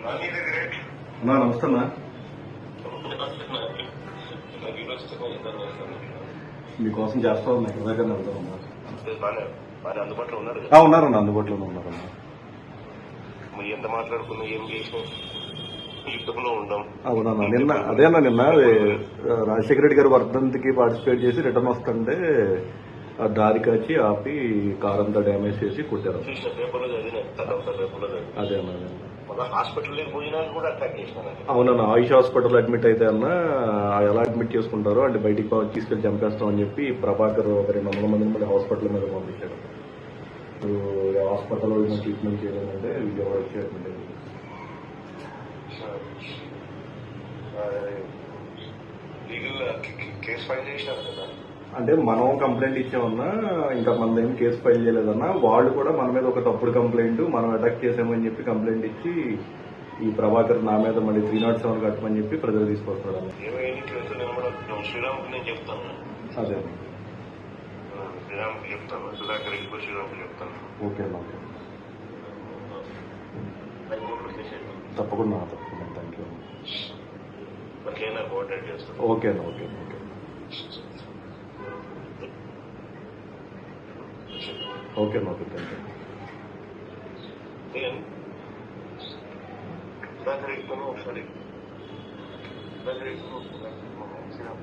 నమస్తే అన్నా. మీకోసం చేస్తా ఉన్నా ఇక్కడ దగ్గర వెళ్తామన్నా. అందుబాటులో ఉన్నారు ఉన్నారన్నా, అందుబాటులోనే ఉన్నారన్నా. ఎంత మాట్లాడుకున్నా ఏం చేసినా యుద్ధంలో ఉండం. అవునన్నా, నిన్న రాజశేఖర రెడ్డి గారి వర్ధంతికి పార్టిసిపేట్ చేసి రిటర్న్ వస్తుంటే ఆ దారి కాచి ఆపి కార్ అంతా డ్యామేజ్ చేసి కొట్టారు. పేపర్లో చదివిన అదే అన్న, హాస్పిటల్కి పోయినా కూడా అటాక్ చేసినాను. అవునన్నా, ఆయుష్ హాస్పిటల్ అడ్మిట్ అయితే అన్న ఎలా అడ్మిట్ చేసుకుంటారో అంటే బయటికి తీసుకెళ్లి చంపేస్తామని చెప్పి ప్రభాకర్ ఒక 200 మందిని మళ్ళీ హాస్పిటల్ మీద పంపించాడు. హాస్పిటల్లో ట్రీట్మెంట్ చేయాలంటే విజయవాడ వచ్చి అడ్మిట్ అయ్యింది. లీగల్ కేసు ఫైల్ చేసినారు కదా. అంటే మనం కంప్లైంట్ ఇచ్చామన్నా, ఇంకా మన ఏం కేసు ఫైల్ చేయలేదన్నా. వాళ్ళు కూడా మన మీద ఒక తప్పుడు కంప్లైంట్, మనం అటాక్ చేసామని చెప్పి కంప్లైంట్ ఇచ్చి ఈ ప్రభాకర్ నా మీద మళ్ళీ 307 కట్టమని చెప్పి ప్రజలు తీసుకొస్తాడు. శ్రీరామ్కి నేను చెప్తాను. అదే శ్రీరామ్కి చెప్తాను, సుధాకర్ ఇంకో శ్రీరామ్కి చెప్తాను. ఓకే అన్న, తప్పకుండా థ్యాంక్ యూ. కోఆర్డినేట్ చేస్తాను. ఓకే అన్న, ఓకే ఓకే ఓకే అన్న, ఓకే థ్యాంక్ యూ. సుధాకర్ ఎక్కువ ఒకసారి శ్రీరామ్